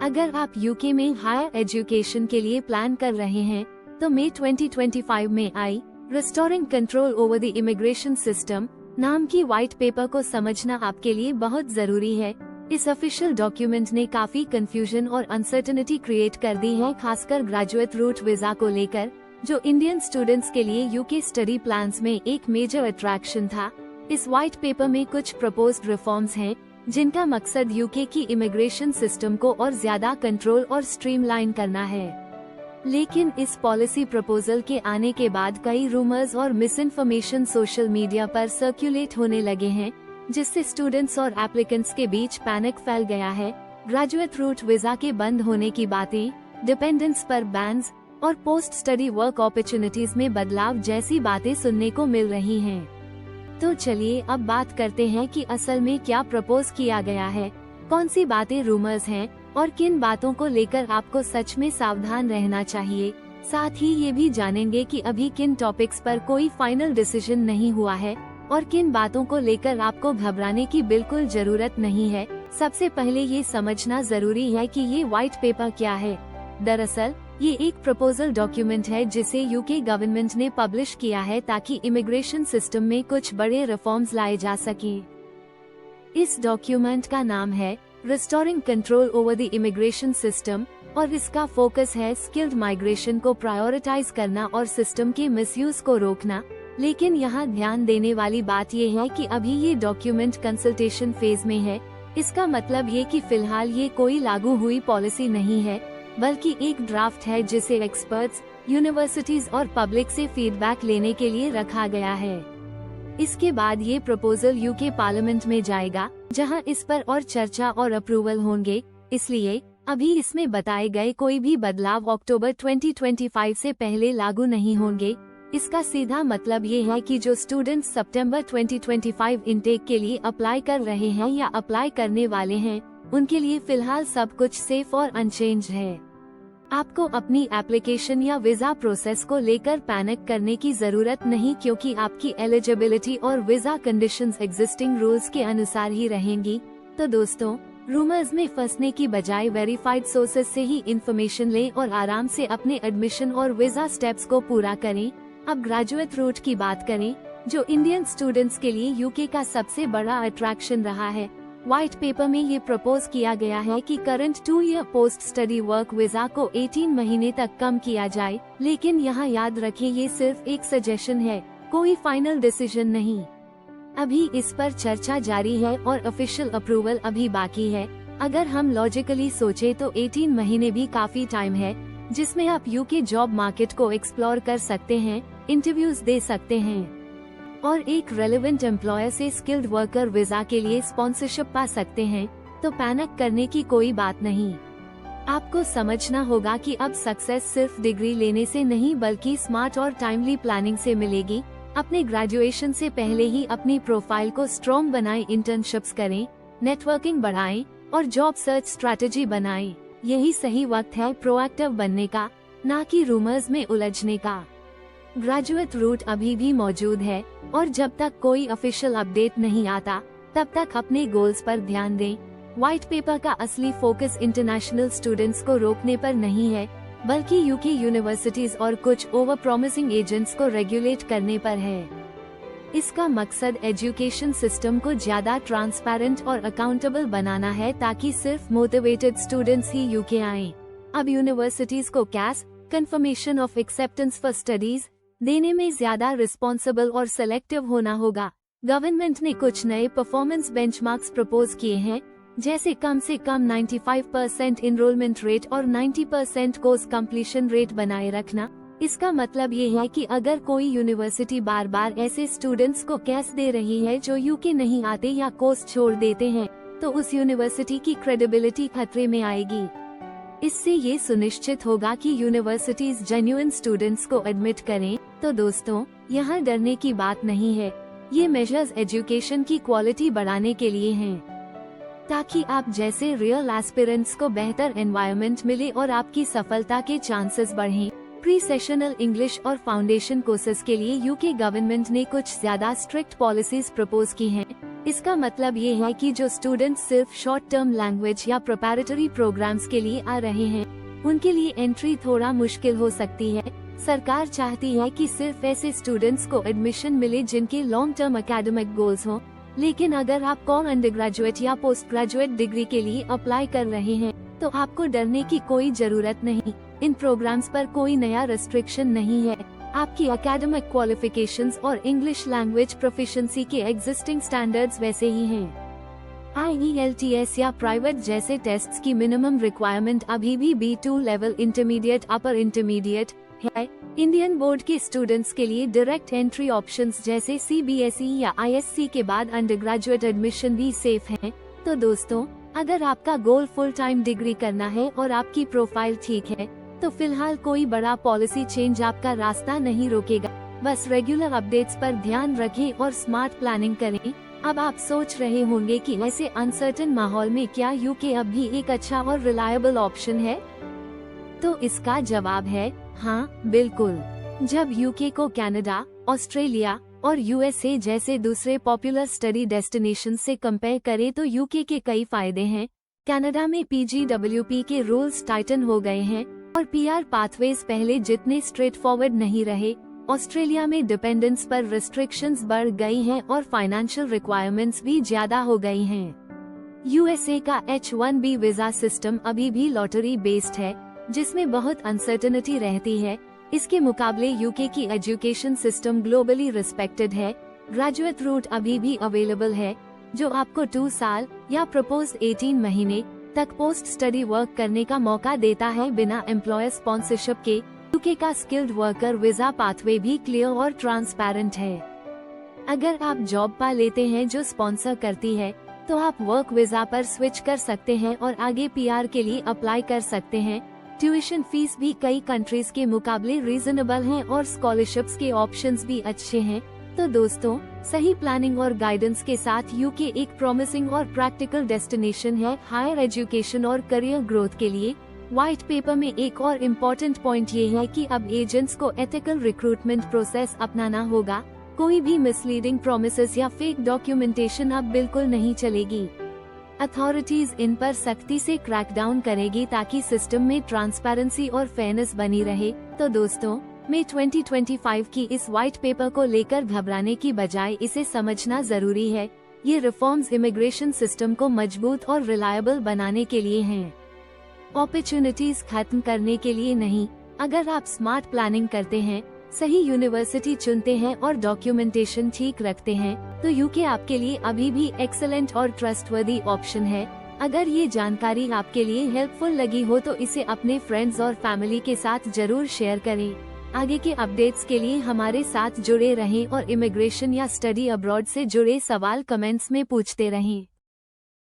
अगर आप यूके में हायर एजुकेशन के लिए प्लान कर रहे हैं तो मई 2025 में आई restoring control over the immigration system नाम की व्हाइट पेपर को समझना आपके लिए बहुत जरूरी है। इस ऑफिशियल डॉक्यूमेंट ने काफी कंफ्यूजन और अनसर्टेनिटी क्रिएट कर दी है, खासकर ग्रेजुएट रूट वीजा को लेकर, जो इंडियन स्टूडेंट्स के लिए यूके स्टडी प्लान्स में एक मेजर अट्रैक्शन था। इस व्हाइट पेपर में कुछ प्रपोज्ड रिफॉर्म्स हैं, जिनका मकसद यूके की इमिग्रेशन सिस्टम को और ज्यादा कंट्रोल और स्ट्रीमलाइन करना है। लेकिन इस पॉलिसी प्रपोजल के आने के बाद कई रूमर्स और मिसइंफॉर्मेशन सोशल मीडिया पर सर्कुलेट होने लगे हैं, जिससे स्टूडेंट्स और एप्लीकेंट्स के बीच पैनिक फैल गया है। ग्रेजुएट रूट वीजा के बंद होने की बातें, डिपेंडेंस पर बैन्स और पोस्ट स्टडी वर्क अपॉर्चुनिटीज में बदलाव जैसी बातें सुनने को मिल रही हैं। तो चलिए अब बात करते हैं कि असल में क्या प्रपोज किया गया है, कौन सी बातें रूमर्स हैं और किन बातों को लेकर आपको सच में सावधान रहना चाहिए। साथ ही ये भी जानेंगे कि अभी किन टॉपिक्स पर कोई फाइनल डिसीजन नहीं हुआ है और किन बातों को लेकर आपको घबराने की बिल्कुल जरूरत नहीं है। सबसे पहले ये समझना जरूरी है कि ये व्हाइट पेपर क्या है। दरअसल ये एक प्रपोजल डॉक्यूमेंट है जिसे यूके गवर्नमेंट ने पब्लिश किया है ताकि इमिग्रेशन सिस्टम में कुछ बड़े रिफॉर्म्स लाए जा सकें। इस डॉक्यूमेंट का नाम है restoring control over the immigration system और इसका फोकस है स्किल्ड माइग्रेशन को प्रायोरिटाइज करना और सिस्टम के मिसयूज को रोकना। लेकिन यहाँ ध्यान देने वाली बात ये है कि अभी ये डॉक्यूमेंट कंसल्टेशन फेज में है। इसका मतलब ये कि फिलहाल ये कोई लागू हुई पॉलिसी नहीं है, बल्कि एक ड्राफ्ट है जिसे एक्सपर्ट्स, यूनिवर्सिटीज और पब्लिक से फीडबैक लेने के लिए रखा गया है। इसके बाद ये प्रपोजल यूके पार्लियामेंट में जाएगा, जहां इस पर और चर्चा और अप्रूवल होंगे। इसलिए अभी इसमें बताए गए कोई भी बदलाव अक्टूबर 2025 से पहले लागू नहीं होंगे। इसका सीधा मतलब ये है कि जो स्टूडेंट्स सितंबर 2025 इनटेक के लिए अप्लाई कर रहे हैं या अप्लाई करने वाले हैं, उनके लिए फिलहाल सब कुछ सेफ और अनचेंज्ड है। आपको अपनी एप्लीकेशन या वीजा प्रोसेस को लेकर पैनिक करने की जरूरत नहीं, क्योंकि आपकी एलिजिबिलिटी और वीजा कंडीशंस एग्जिस्टिंग रूल्स के अनुसार ही रहेंगी। तो दोस्तों, रूमर्स में फंसने की बजाय वेरीफाइड सोर्सेज से ही इंफॉर्मेशन लें और आराम से अपने एडमिशन और वीजा स्टेप्स को पूरा करें। अब ग्रेजुएट रूट की बात करें, जो इंडियन स्टूडेंट्स के लिए यूके का सबसे बड़ा अट्रैक्शन रहा है। व्हाइट पेपर में ये प्रपोज किया गया है कि current 2 year post study work visa को 18 महीने तक कम किया जाए। लेकिन यहाँ याद रखें, ये सिर्फ एक सजेशन है, कोई फाइनल डिसीजन नहीं। अभी इस पर चर्चा जारी है और ऑफिशियल अप्रूवल अभी बाकी है। अगर हम लॉजिकली सोचे तो 18 महीने भी काफी टाइम है, जिसमें आप यूके जॉब मार्केट को एक्सप्लोर कर सकते हैं, इंटरव्यूज दे सकते हैं और एक रेलेवेंट एम्प्लॉयर से स्किल्ड वर्कर वीजा के लिए स्पॉन्सरशिप पा सकते हैं। तो पैनिक करने की कोई बात नहीं। आपको समझना होगा कि अब सक्सेस सिर्फ डिग्री लेने से नहीं, बल्कि स्मार्ट और टाइमली प्लानिंग से मिलेगी। अपने ग्रेजुएशन से पहले ही अपनी प्रोफाइल को स्ट्रॉन्ग बनाएं, इंटर्नशिप्स करें, नेटवर्किंग बढ़ाएं और जॉब सर्च स्ट्रैटेजी बनाएं। यही सही वक्त है प्रोएक्टिव बनने का, ना कि रूमर्स में उलझने का। ग्रेजुएट रूट अभी भी मौजूद है और जब तक कोई ऑफिशियल अपडेट नहीं आता, तब तक अपने गोल्स पर ध्यान दें। व्हाइट पेपर का असली फोकस इंटरनेशनल स्टूडेंट्स को रोकने पर नहीं है, बल्कि यूके यूनिवर्सिटीज और कुछ ओवर प्रॉमिसिंग एजेंट्स को रेगुलेट करने पर है। इसका मकसद एजुकेशन सिस्टम को ज्यादा ट्रांसपेरेंट और अकाउंटेबल बनाना है, ताकि सिर्फ मोटिवेटेड स्टूडेंट्स ही यूके आएं। अब यूनिवर्सिटीज को cash confirmation of acceptance for studies देने में ज्यादा रिस्पॉन्सिबल और सेलेक्टिव होना होगा। गवर्नमेंट ने कुछ नए परफॉर्मेंस बेंचमार्क्स प्रपोज किए हैं, जैसे कम से कम 95% इनरोलमेंट रेट और 90% कोर्स कंप्लीशन रेट बनाए रखना। इसका मतलब ये है कि अगर कोई यूनिवर्सिटी बार बार ऐसे स्टूडेंट्स को कैश दे रही है जो यूके नहीं आते या कोर्स छोड़ देते हैं, तो उस यूनिवर्सिटी की क्रेडिबिलिटी खतरे में आएगी। इससे ये सुनिश्चित होगा कि यूनिवर्सिटीज जेन्युइन स्टूडेंट्स को एडमिट करें। तो दोस्तों, यहाँ डरने की बात नहीं है। ये मेजर्स एजुकेशन की क्वालिटी बढ़ाने के लिए हैं, ताकि आप जैसे रियल एस्पिरेंट्स को बेहतर एनवायरनमेंट मिले और आपकी सफलता के चांसेस बढ़ें। प्री सेशनल इंग्लिश और फाउंडेशन कोर्सेज के लिए यूके गवर्नमेंट ने कुछ ज्यादा स्ट्रिक्ट पॉलिसीज प्रपोज की हैं। इसका मतलब ये है कि जो स्टूडेंट्स सिर्फ शॉर्ट टर्म लैंग्वेज या प्रिपैरेटरी प्रोग्राम्स के लिए आ रहे हैं, उनके लिए एंट्री थोड़ा मुश्किल हो सकती है। सरकार चाहती है कि सिर्फ ऐसे स्टूडेंट्स को एडमिशन मिले जिनके लॉन्ग टर्म एकेडमिक गोल्स हों। लेकिन अगर आप कोर अंडरग्रेजुएट या पोस्ट ग्रेजुएट डिग्री के लिए अप्लाई कर रहे हैं, तो आपको डरने की कोई जरूरत नहीं। इन प्रोग्राम्स पर कोई नया रेस्ट्रिक्शन नहीं है। आपकी एकेडमिक क्वालिफिकेशंस और इंग्लिश लैंग्वेज प्रोफिशिएंसी के एग्जिस्टिंग स्टैंडर्ड्स वैसे ही हैं। IELTS या प्राइवेट जैसे टेस्ट्स की मिनिमम रिक्वायरमेंट अभी भी B2 लेवल इंटरमीडिएट अपर इंटरमीडिएट है। इंडियन बोर्ड के स्टूडेंट्स के लिए डायरेक्ट एंट्री ऑप्शंस जैसे CBSE या ISC के बाद अंडरग्रेजुएट एडमिशन भी सेफ हैं। तो दोस्तों, अगर आपका गोल फुल टाइम डिग्री करना है और आपकी प्रोफाइल ठीक है, तो फिलहाल कोई बड़ा पॉलिसी चेंज आपका रास्ता नहीं रोकेगा। बस रेगुलर अपडेट्स पर ध्यान रखें और स्मार्ट प्लानिंग करें। अब आप सोच रहे होंगे कि ऐसे अनसर्टेन माहौल में क्या UK अब भी एक अच्छा और रिलायबल ऑप्शन है? तो इसका जवाब है हाँ, बिल्कुल। जब UK को कनाडा, ऑस्ट्रेलिया और USA जैसे दूसरे पॉपुलर स्टडी डेस्टिनेशन से कंपेयर करें तो UK के कई फायदे हैं। कनाडा में PGWP के रूल्स टाइटन हो गए हैं और PR पाथवेज पहले जितने स्ट्रेट फॉरवर्ड नहीं रहे। ऑस्ट्रेलिया में डिपेंडेंस पर रिस्ट्रिक्शंस बढ़ गई हैं और फाइनेंशियल रिक्वायरमेंट्स भी ज्यादा हो गई हैं। USA का H-1B वीजा सिस्टम अभी भी लॉटरी बेस्ड है, जिसमें बहुत अनसर्टेनिटी रहती है। इसके मुकाबले UK की एजुकेशन सिस्टम ग्लोबली रिस्पेक्टेड है। ग्रेजुएट रूट अभी भी अवेलेबल है, जो आपको 2 साल या प्रपोज्ड 18 महीने तक पोस्ट स्टडी वर्क करने का मौका देता है बिना एम्प्लॉयर स्पॉन्सरशिप के। UK का स्किल्ड वर्कर वीजा पाथवे भी क्लियर और ट्रांसपेरेंट है। अगर आप जॉब पा लेते हैं जो स्पॉन्सर करती है, तो आप वर्क वीजा पर स्विच कर सकते हैं और आगे PR के लिए अप्लाई कर सकते हैं। ट्यूशन फीस भी कई कंट्रीज के मुकाबले रीजनेबल हैं और स्कॉलरशिप्स के ऑप्शंस भी अच्छे हैं। तो दोस्तों, सही प्लानिंग और गाइडेंस के साथ UK एक प्रॉमिसिंग और प्रैक्टिकल डेस्टिनेशन है हायर एजुकेशन और करियर ग्रोथ के लिए। व्हाइट पेपर में एक और इम्पोर्टेंट पॉइंट ये है कि अब एजेंट्स को एथिकल रिक्रूटमेंट प्रोसेस अपनाना होगा। कोई भी मिसलीडिंग प्रोमिसेस या फेक डॉक्यूमेंटेशन अब बिल्कुल नहीं चलेगी। अथॉरिटीज इन पर सख्ती से क्रैकडाउन करेगी ताकि सिस्टम में ट्रांसपेरेंसी और फेयरनेस बनी रहे। तो दोस्तों, मई 2025 की इस व्हाइट पेपर को लेकर घबराने की बजाय इसे समझना जरूरी है। ये रिफॉर्म्स इमिग्रेशन सिस्टम को मजबूत और रिलायबल बनाने के लिए हैं, अपॉर्चुनिटीज खत्म करने के लिए नहीं। अगर आप स्मार्ट प्लानिंग करते हैं, सही यूनिवर्सिटी चुनते हैं और डॉक्यूमेंटेशन ठीक रखते हैं, तो UK आपके लिए अभी भी एक्सेलेंट और ट्रस्टवर्दी ऑप्शन है। अगर ये जानकारी आपके लिए हेल्पफुल लगी हो तो इसे अपने फ्रेंड्स और फैमिली के साथ जरूर शेयर करें। आगे के अपडेट्स के लिए हमारे साथ जुड़े रहें और इमिग्रेशन या स्टडी अब्रॉड से जुड़े सवाल कमेंट्स में पूछते रहें।